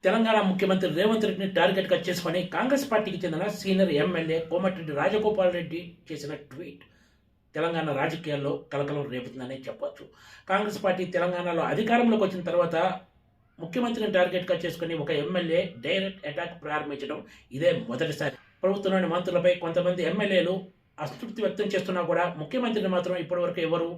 తెలంగాణ ముఖ్యమంత్రి రేవంత్ రెడ్డిని టార్గెట్గా చేసుకొని కాంగ్రెస్ పార్టీకి చెందిన సీనియర్ ఎమ్మెల్యే కోమటిరెడ్డి రాజగోపాల్ రెడ్డి చేసిన ట్వీట్ తెలంగాణ రాజకీయాల్లో కలకలం రేపుతుందనే చెప్పొచ్చు. కాంగ్రెస్ పార్టీ తెలంగాణలో అధికారంలోకి వచ్చిన తర్వాత ముఖ్యమంత్రిని టార్గెట్గా చేసుకుని ఒక ఎమ్మెల్యే డైరెక్ట్ అటాక్ ప్రారంభించడం ఇదే మొదటిసారి. ప్రభుత్వంలోని మంత్రులపై కొంతమంది ఎమ్మెల్యేలు అసంతృప్తి వ్యక్తం చేస్తున్నా కూడా ముఖ్యమంత్రిని మాత్రం ఇప్పటివరకు ఎవరు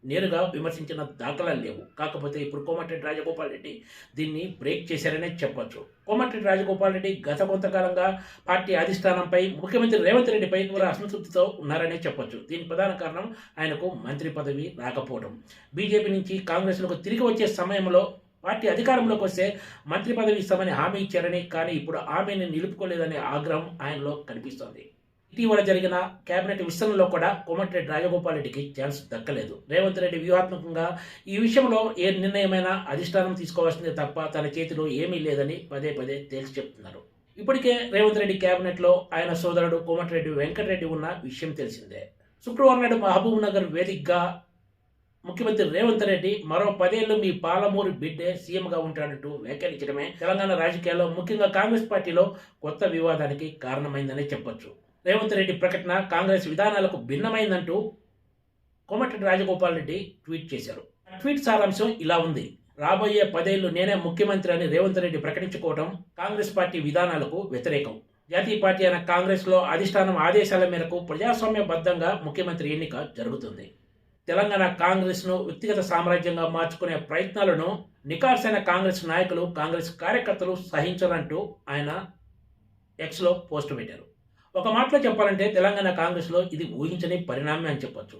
నేరుగా విమర్శించిన దాఖలాలు లేవు. కాకపోతే ఇప్పుడు కోమటిరెడ్డి రాజగోపాల్ రెడ్డి దీన్ని బ్రేక్ చేశారనే చెప్పొచ్చు. కోమటిరెడ్డి రాజగోపాల్ రెడ్డి గత కొంతకాలంగా పార్టీ అధిష్టానంపై ముఖ్యమంత్రి రేవంత్ రెడ్డిపై కూడా అసంతృప్తితో ఉన్నారనే చెప్పొచ్చు. దీనికి ప్రధాన కారణం ఆయనకు మంత్రి పదవి రాకపోవడం. బీజేపీ నుంచి కాంగ్రెస్లకు తిరిగి వచ్చే సమయంలో పార్టీ అధికారంలోకి వస్తే మంత్రి పదవి ఇస్తామని హామీ ఇచ్చారని, కానీ ఇప్పుడు హామీని నిలుపుకోలేదనే ఆగ్రహం ఆయనలో కనిపిస్తోంది. ఇటీవల జరిగిన కేబినెట్ విస్తరణలో కూడా కోమటిరెడ్డి రాజగోపాల్ రెడ్డికి ఛాన్స్ దక్కలేదు. రేవంత్ రెడ్డి వ్యూహాత్మకంగా ఈ విషయంలో ఏ నిర్ణయమైనా అధిష్టానం తీసుకోవాల్సిందే తప్ప తన చేతిలో ఏమీ లేదని పదే పదే తేల్చి చెప్తున్నారు. ఇప్పటికే రేవంత్ రెడ్డి కేబినెట్లో ఆయన సోదరుడు కోమటిరెడ్డి వెంకటరెడ్డి ఉన్న విషయం తెలిసిందే. శుక్రవారం నాడు మహబూబ్ నగర్ వేదికగా ముఖ్యమంత్రి రేవంత్ రెడ్డి మరో 10 ఏళ్లు మీ పాలమూరు బిడ్డే సీఎంగా ఉంటాడంటూ వ్యాఖ్యానించడమే తెలంగాణ రాజకీయాల్లో ముఖ్యంగా కాంగ్రెస్ పార్టీలో కొత్త వివాదానికి కారణమైందని చెప్పొచ్చు. రేవంత్ రెడ్డి ప్రకటన కాంగ్రెస్ విధానాలకు భిన్నమైందంటూ కోమటిరెడ్డి రాజగోపాల్ రెడ్డి ట్వీట్ చేశారు. ట్వీట్ సారాంశం ఇలా ఉంది: రాబోయే 10 ఏళ్లు నేనే ముఖ్యమంత్రి అని రేవంత్ రెడ్డి ప్రకటించుకోవడం కాంగ్రెస్ పార్టీ విధానాలకు వ్యతిరేకం. జాతీయ పార్టీ అయిన కాంగ్రెస్లో అధిష్టానం ఆదేశాల మేరకు ప్రజాస్వామ్యబద్ధంగా ముఖ్యమంత్రి ఎన్నిక జరుగుతుంది. తెలంగాణ కాంగ్రెస్ను వ్యక్తిగత సామ్రాజ్యంగా మార్చుకునే ప్రయత్నాలను నికార్సైన కాంగ్రెస్ నాయకులు, కాంగ్రెస్ కార్యకర్తలు సహించాలంటూ ఆయన ఎక్స్లో పోస్ట్ పెట్టారు. ఒక మాటలో చెప్పాలంటే తెలంగాణ కాంగ్రెస్లో ఇది ఊహించని పరిణామం అని చెప్పొచ్చు.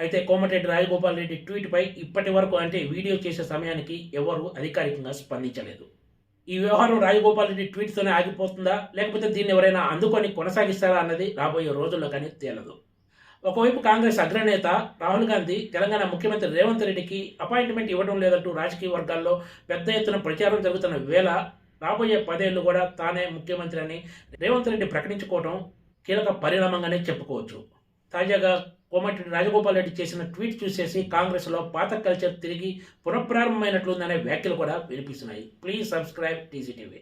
అయితే కోమటిరెడ్డి రాజగోపాల్ రెడ్డి ట్వీట్పై ఇప్పటి వరకు, అంటే వీడియో చేసే సమయానికి, ఎవరు అధికారికంగా స్పందించలేదు. ఈ వ్యవహారం రాజగోపాల్ రెడ్డి ట్వీట్తోనే ఆగిపోతుందా, లేకపోతే దీన్ని ఎవరైనా అందుకొని కొనసాగిస్తారా అన్నది రాబోయే రోజుల్లో కానీ తేలదు. ఒకవైపు కాంగ్రెస్ అగ్రనేత రాహుల్ గాంధీ తెలంగాణ ముఖ్యమంత్రి రేవంత్ రెడ్డికి అపాయింట్మెంట్ ఇవ్వడం లేదంటూ రాజకీయ వర్గాల్లో పెద్ద ఎత్తున ప్రచారం జరుగుతున్న వేళ రాబోయే 10 ఏళ్లు కూడా తానే ముఖ్యమంత్రి అని రేవంత్ రెడ్డి ప్రకటించుకోవడం కీలక పరిణామంగానే చెప్పుకోవచ్చు. తాజాగా కోమటిరెడ్డి రాజగోపాల్ రెడ్డి చేసిన ట్వీట్ చూసేసి కాంగ్రెస్లో పాత కల్చర్ తిరిగి పునఃప్రారంభమైనట్లుందనే వ్యాఖ్యలు కూడా వినిపిస్తున్నాయి. Please subscribe టీసీటీవీ.